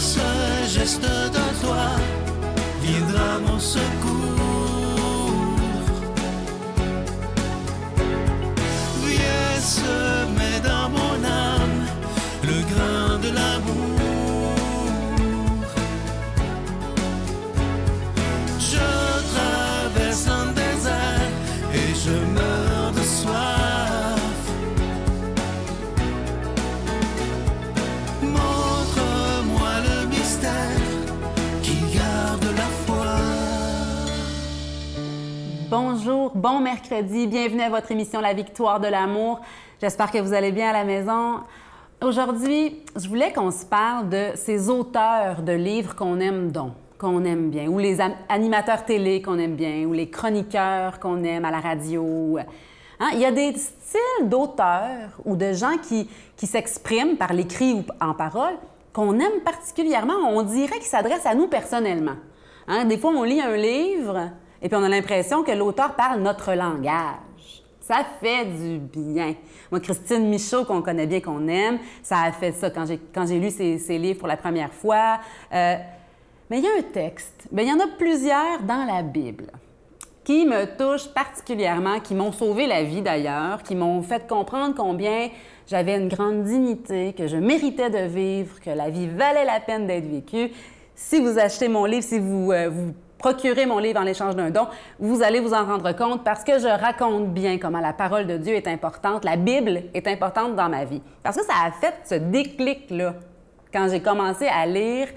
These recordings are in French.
ce geste de toi viendra mon secours. Viens semer dans mon âme le grain de l'amour. Je traverse un désert et je meurs de soif. Montre-moi le mystère qui garde la foi. Bonjour, bon mercredi, bienvenue à votre émission La Victoire de l'amour. J'espère que vous allez bien à la maison. Aujourd'hui, je voulais qu'on se parle de ces auteurs de livres qu'on aime donc, qu'on aime bien, ou les animateurs télé qu'on aime bien, ou les chroniqueurs qu'on aime à la radio. Hein? Il y a des styles d'auteurs ou de gens qui s'expriment par l'écrit ou en parole qu'on aime particulièrement. On dirait qu'ils s'adressent à nous personnellement. Hein? Des fois, on lit un livre et puis on a l'impression que l'auteur parle notre langage. Ça fait du bien. Moi, Christine Michaud, qu'on connaît bien, qu'on aime, ça a fait ça quand j'ai lu ses livres pour la première fois. Mais il y a un texte, il y en a plusieurs dans la Bible qui me touchent particulièrement, qui m'ont sauvé la vie d'ailleurs, qui m'ont fait comprendre combien j'avais une grande dignité, que je méritais de vivre, que la vie valait la peine d'être vécue. Si vous achetez mon livre, si vous procurez mon livre en l'échange d'un don, vous allez vous en rendre compte parce que je raconte bien comment la parole de Dieu est importante, la Bible est importante dans ma vie. Parce que ça a fait ce déclic-là quand j'ai commencé à lire.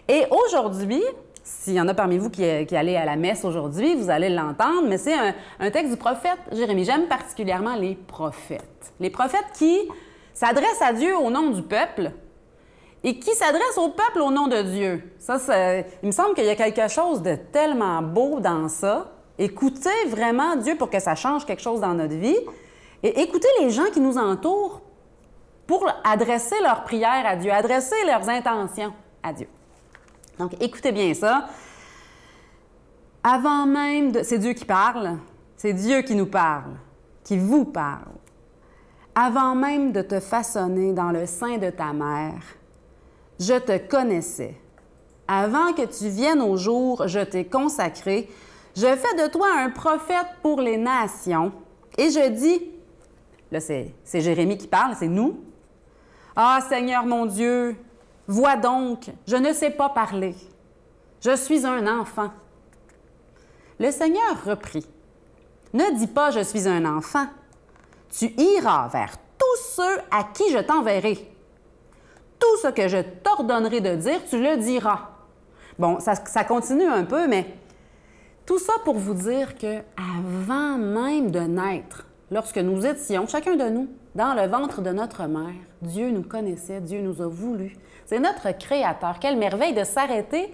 Et aujourd'hui, s'il y en a parmi vous qui allez à la messe aujourd'hui, vous allez l'entendre, mais c'est un texte du prophète Jérémie. J'aime particulièrement les prophètes. Les prophètes qui s'adressent à Dieu au nom du peuple et qui s'adressent au peuple au nom de Dieu. Il me semble qu'il y a quelque chose de tellement beau dans ça. Écoutez vraiment Dieu pour que ça change quelque chose dans notre vie et écoutez les gens qui nous entourent pour adresser leurs prières à Dieu, adresser leurs intentions à Dieu. Donc, écoutez bien ça. Avant même de... C'est Dieu qui parle, c'est Dieu qui nous parle, qui vous parle. Avant même de te façonner dans le sein de ta mère, je te connaissais. Avant que tu viennes au jour, je t'ai consacré. Je fais de toi un prophète pour les nations. Et je dis, là c'est Jérémie qui parle, c'est nous. Ah Seigneur mon Dieu, vois donc, je ne sais pas parler. Je suis un enfant. Le Seigneur reprit. Ne dis pas je suis un enfant. Tu iras vers tous ceux à qui je t'enverrai. Tout ce que je t'ordonnerai de dire, tu le diras. Bon, ça continue un peu, mais tout ça pour vous dire qu'avant même de naître, lorsque nous étions, chacun de nous, dans le ventre de notre mère, Dieu nous connaissait, Dieu nous a voulu. C'est notre Créateur. Quelle merveille de s'arrêter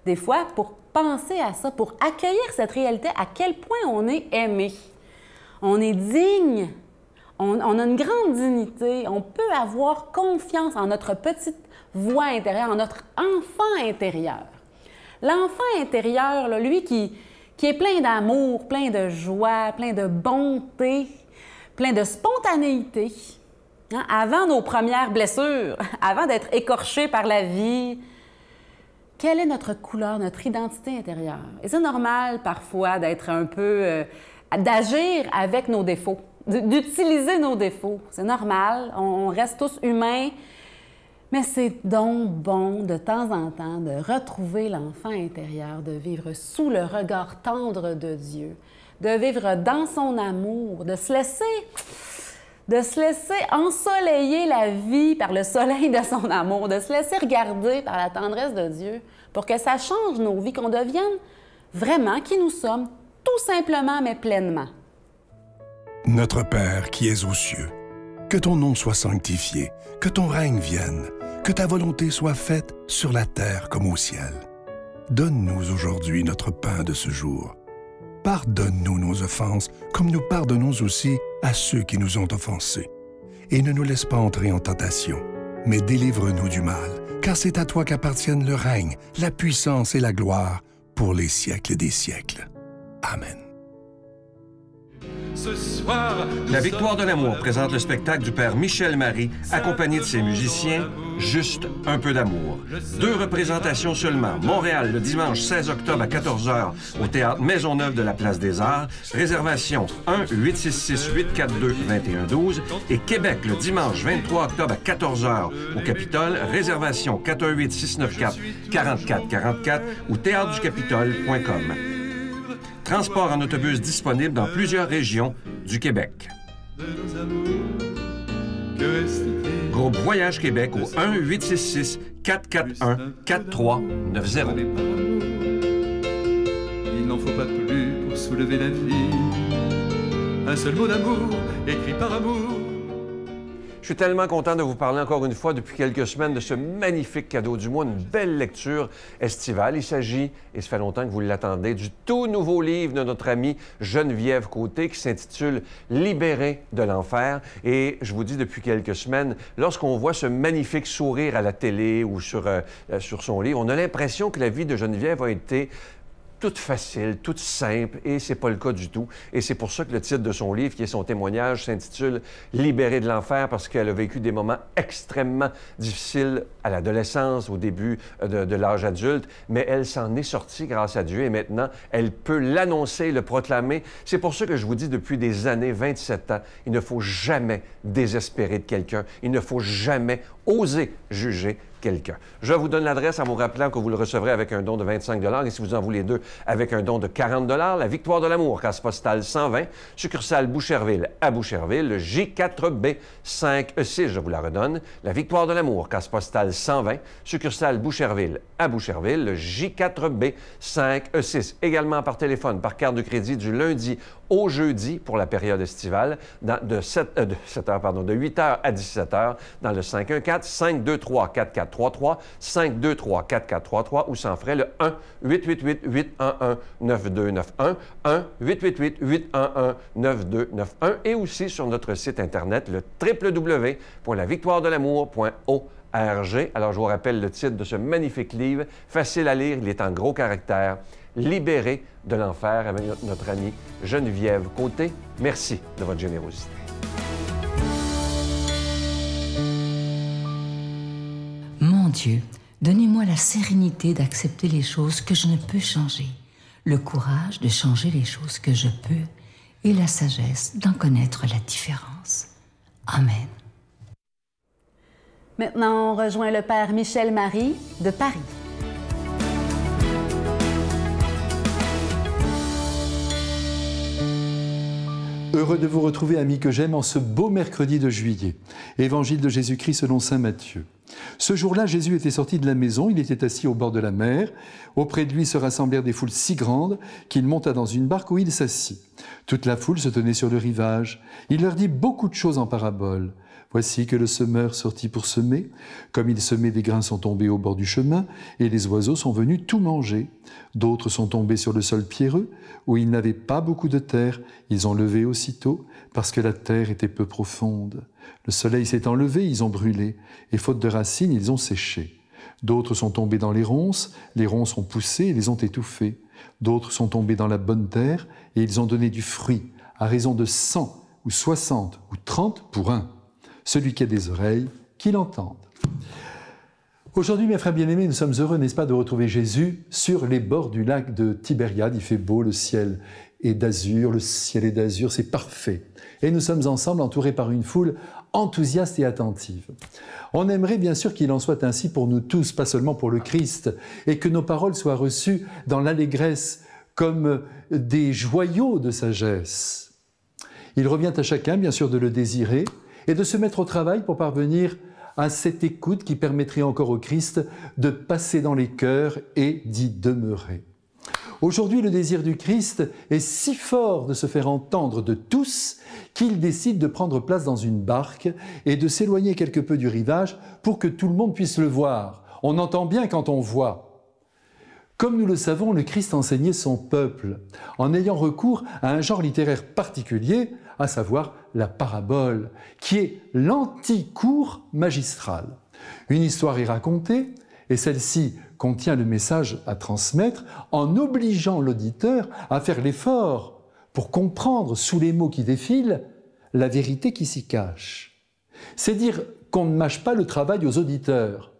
des fois pour penser à ça, pour accueillir cette réalité, à quel point on est aimé. On est digne. On a une grande dignité, on peut avoir confiance en notre petite voix intérieure, en notre enfant intérieur. L'enfant intérieur, là, lui qui est plein d'amour, plein de joie, plein de bonté, plein de spontanéité. Hein? Avant nos premières blessures, avant d'être écorchés par la vie, quelle est notre couleur, notre identité intérieure? Et c'est normal parfois d'être un peu, d'agir avec nos défauts. D'utiliser nos défauts. C'est normal, on reste tous humains, mais c'est donc bon de temps en temps de retrouver l'enfant intérieur, de vivre sous le regard tendre de Dieu, de vivre dans son amour, de se laisser ensoleiller la vie par le soleil de son amour, de se laisser regarder par la tendresse de Dieu pour que ça change nos vies, qu'on devienne vraiment qui nous sommes, tout simplement mais pleinement. Notre Père qui es aux cieux, que ton nom soit sanctifié, que ton règne vienne, que ta volonté soit faite sur la terre comme au ciel. Donne-nous aujourd'hui notre pain de ce jour. Pardonne-nous nos offenses, comme nous pardonnons aussi à ceux qui nous ont offensés. Et ne nous laisse pas entrer en tentation, mais délivre-nous du mal, car c'est à toi qu'appartiennent le règne, la puissance et la gloire pour les siècles des siècles. Amen. Ce soir, La Victoire de l'amour présente le spectacle du père Michel Marie, accompagné de ses musiciens, Juste un peu d'amour. 2 représentations seulement. Montréal, le dimanche 16 octobre à 14h au Théâtre Maisonneuve de la Place des Arts. Réservation 1-866-842-2112. Et Québec, le dimanche 23 octobre à 14h au Capitole. Réservation 418-694-4444 ou théâtreducapitole.com. Transport en autobus disponible dans plusieurs régions du Québec. Groupe Voyage Québec au 1-866-441-4390. Il n'en faut pas plus pour soulever la vie. Un seul mot d'amour, écrit par amour. Je suis tellement content de vous parler encore une fois depuis quelques semaines de ce magnifique cadeau du mois, une belle lecture estivale. Il s'agit, et ça fait longtemps que vous l'attendez, du tout nouveau livre de notre amie Geneviève Côté qui s'intitule « Libérée de l'enfer ». Et je vous dis depuis quelques semaines, lorsqu'on voit ce magnifique sourire à la télé ou sur son livre, on a l'impression que la vie de Geneviève a été toute facile, toute simple, et c'est pas le cas du tout. Et c'est pour ça que le titre de son livre, qui est son témoignage, s'intitule « Libérée de l'enfer » parce qu'elle a vécu des moments extrêmement difficiles à l'adolescence, au début de l'âge adulte, mais elle s'en est sortie grâce à Dieu et maintenant, elle peut l'annoncer, le proclamer. C'est pour ça que je vous dis depuis des années, 27 ans, il ne faut jamais désespérer de quelqu'un. Il ne faut jamais oser juger quelqu'un. Je vous donne l'adresse en vous rappelant que vous le recevrez avec un don de 25 $ et si vous en voulez 2, avec un don de 40 $. La Victoire de l'amour, case postale 120, succursale Boucherville à Boucherville, le J4B 5E6, je vous la redonne. La Victoire de l'amour, case postale 120, succursale Boucherville à Boucherville, le J4B 5E6. Également par téléphone, par carte de crédit du lundi au jeudi pour la période estivale, de 8h à 17h dans le 514-523-4433, 523-4433 ou sans frais le 1-888-811-9291, 1-888-811-9291 et aussi sur notre site Internet, le www.lavictoiredelamour.org. Alors, je vous rappelle le titre de ce magnifique livre, facile à lire, il est en gros caractères, Libérée de l'enfer avec notre amie Geneviève Côté. Merci de votre générosité. Mon Dieu, donnez-moi la sérénité d'accepter les choses que je ne peux changer, le courage de changer les choses que je peux et la sagesse d'en connaître la différence. Amen. Maintenant, on rejoint le Père Michel Marie de Paris. Heureux de vous retrouver, amis que j'aime, en ce beau mercredi de juillet. Évangile de Jésus-Christ selon saint Matthieu. Ce jour-là, Jésus était sorti de la maison, il était assis au bord de la mer. Auprès de lui se rassemblèrent des foules si grandes qu'il monta dans une barque où il s'assit. Toute la foule se tenait sur le rivage. Il leur dit beaucoup de choses en paraboles. Voici que le semeur sortit pour semer. Comme il semait, des grains sont tombés au bord du chemin, et les oiseaux sont venus tout manger. D'autres sont tombés sur le sol pierreux, où il n'avait pas beaucoup de terre. Ils ont levé aussitôt, parce que la terre était peu profonde. Le soleil s'étant levé, ils ont brûlé, et faute de racines, ils ont séché. D'autres sont tombés dans les ronces ont poussé et les ont étouffés. D'autres sont tombés dans la bonne terre, et ils ont donné du fruit, à raison de 100 ou 60 ou 30 pour un. Celui qui a des oreilles, qu'il entende. Aujourd'hui, mes frères bien-aimés, nous sommes heureux, n'est-ce pas, de retrouver Jésus sur les bords du lac de Tibériade. Il fait beau, le ciel est d'azur, c'est parfait. Et nous sommes ensemble, entourés par une foule enthousiaste et attentive. On aimerait bien sûr qu'il en soit ainsi pour nous tous, pas seulement pour le Christ, et que nos paroles soient reçues dans l'allégresse comme des joyaux de sagesse. Il revient à chacun, bien sûr, de le désirer, et de se mettre au travail pour parvenir à cette écoute qui permettrait encore au Christ de passer dans les cœurs et d'y demeurer. Aujourd'hui, le désir du Christ est si fort de se faire entendre de tous qu'il décide de prendre place dans une barque et de s'éloigner quelque peu du rivage pour que tout le monde puisse le voir. On entend bien quand on voit. Comme nous le savons, le Christ enseignait son peuple en ayant recours à un genre littéraire particulier, à savoir la parabole, qui est l'anti-cours magistral. Une histoire est racontée, et celle-ci contient le message à transmettre en obligeant l'auditeur à faire l'effort pour comprendre sous les mots qui défilent la vérité qui s'y cache. C'est dire qu'on ne mâche pas le travail aux auditeurs.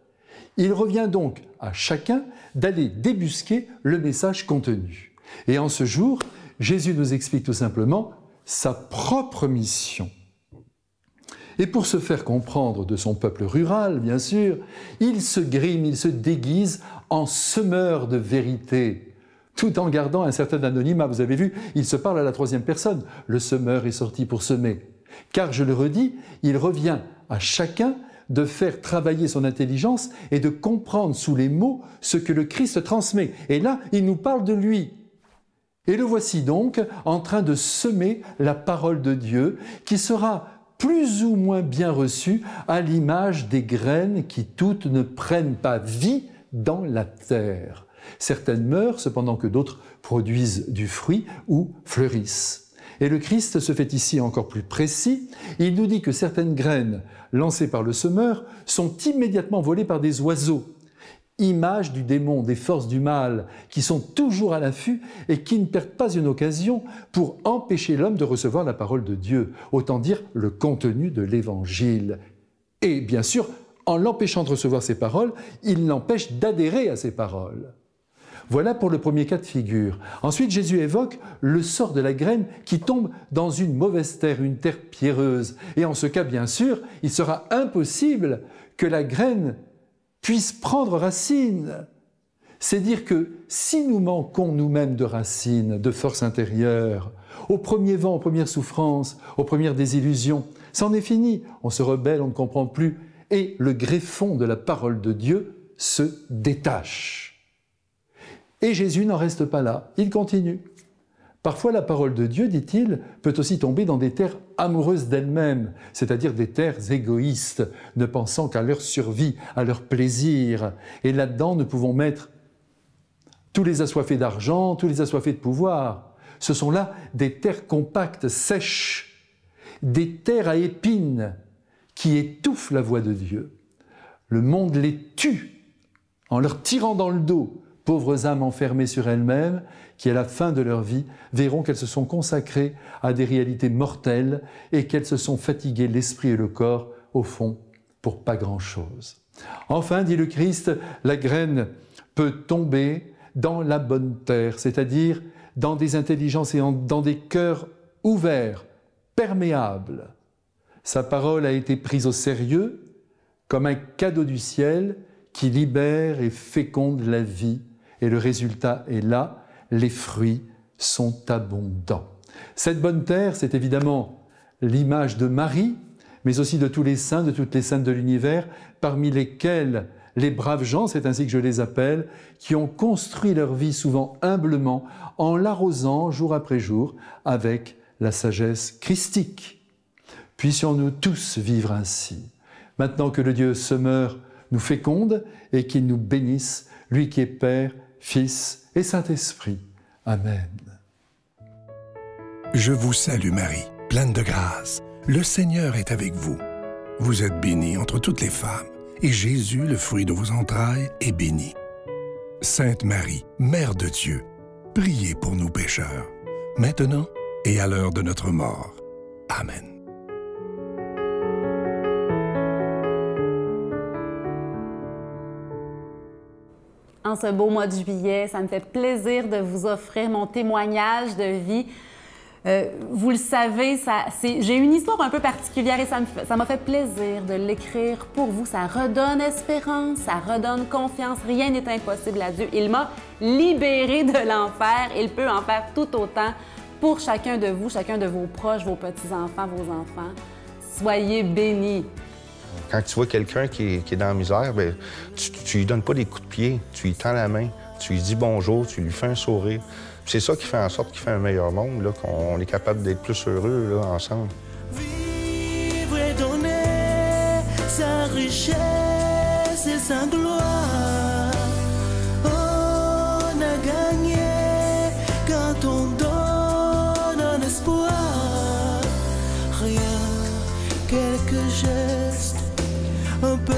Il revient donc à chacun d'aller débusquer le message contenu. Et en ce jour, Jésus nous explique tout simplement sa propre mission. Et pour se faire comprendre de son peuple rural, bien sûr, il se grime, il se déguise en semeur de vérité, tout en gardant un certain anonymat. Vous avez vu, il se parle à la troisième personne. Le semeur est sorti pour semer. Car, je le redis, il revient à chacun de faire travailler son intelligence et de comprendre sous les mots ce que le Christ transmet. Et là, il nous parle de lui. Et le voici donc en train de semer la parole de Dieu qui sera plus ou moins bien reçue à l'image des graines qui toutes ne prennent pas vie dans la terre. Certaines meurent, cependant que d'autres produisent du fruit ou fleurissent. Et le Christ se fait ici encore plus précis. Il nous dit que certaines graines lancées par le semeur sont immédiatement volées par des oiseaux, image du démon, des forces du mal, qui sont toujours à l'affût et qui ne perdent pas une occasion pour empêcher l'homme de recevoir la parole de Dieu, autant dire le contenu de l'Évangile. Et bien sûr, en l'empêchant de recevoir ces paroles, il l'empêche d'adhérer à ces paroles. Voilà pour le premier cas de figure. Ensuite, Jésus évoque le sort de la graine qui tombe dans une mauvaise terre, une terre pierreuse. Et en ce cas, bien sûr, il sera impossible que la graine puisse prendre racine. C'est dire que si nous manquons nous-mêmes de racines, de force intérieure, au premier vent, aux premières souffrances, aux premières désillusions, c'en est fini. On se rebelle, on ne comprend plus. Et le greffon de la parole de Dieu se détache. Et Jésus n'en reste pas là, il continue. Parfois, la parole de Dieu, dit-il, peut aussi tomber dans des terres amoureuses d'elles-mêmes, c'est-à-dire des terres égoïstes, ne pensant qu'à leur survie, à leur plaisir. Et là-dedans, nous pouvons mettre tous les assoiffés d'argent, tous les assoiffés de pouvoir. Ce sont là des terres compactes, sèches, des terres à épines qui étouffent la voix de Dieu. Le monde les tue en leur tirant dans le dos. Pauvres âmes enfermées sur elles-mêmes, qui à la fin de leur vie verront qu'elles se sont consacrées à des réalités mortelles et qu'elles se sont fatiguées l'esprit et le corps, au fond, pour pas grand-chose. Enfin, dit le Christ, la graine peut tomber dans la bonne terre, c'est-à-dire dans des intelligences et dans des cœurs ouverts, perméables. Sa parole a été prise au sérieux comme un cadeau du ciel qui libère et féconde la vie. Et le résultat est là, les fruits sont abondants. Cette bonne terre, c'est évidemment l'image de Marie, mais aussi de tous les saints, de toutes les saintes de l'univers, parmi lesquels les braves gens, c'est ainsi que je les appelle, qui ont construit leur vie souvent humblement, en l'arrosant jour après jour avec la sagesse christique. Puissions-nous tous vivre ainsi. Maintenant que le Dieu semeur nous féconde et qu'il nous bénisse, lui qui est Père, Fils et Saint-Esprit. Amen. Je vous salue Marie, pleine de grâce. Le Seigneur est avec vous. Vous êtes bénie entre toutes les femmes, et Jésus, le fruit de vos entrailles, est béni. Sainte Marie, Mère de Dieu, priez pour nous pécheurs, maintenant et à l'heure de notre mort. Amen. En ce beau mois de juillet, ça me fait plaisir de vous offrir mon témoignage de vie. Vous le savez, j'ai une histoire un peu particulière et ça m'a fait plaisir de l'écrire pour vous. Ça redonne espérance, ça redonne confiance. Rien n'est impossible à Dieu. Il m'a libérée de l'enfer. Il peut en faire tout autant pour chacun de vous, chacun de vos proches, vos petits-enfants, vos enfants. Soyez bénis. Quand tu vois quelqu'un qui est dans la misère, bien, tu lui donnes pas des coups de pied, tu lui tends la main, tu lui dis bonjour, tu lui fais un sourire. C'est ça qui fait en sorte qu'il fait un meilleur monde, là, qu'on est capable d'être plus heureux là, ensemble. Vivre et donner sa richesse et sa gloire. On a gagné quand on donne un espoir. Rien, quelques gestes, un peu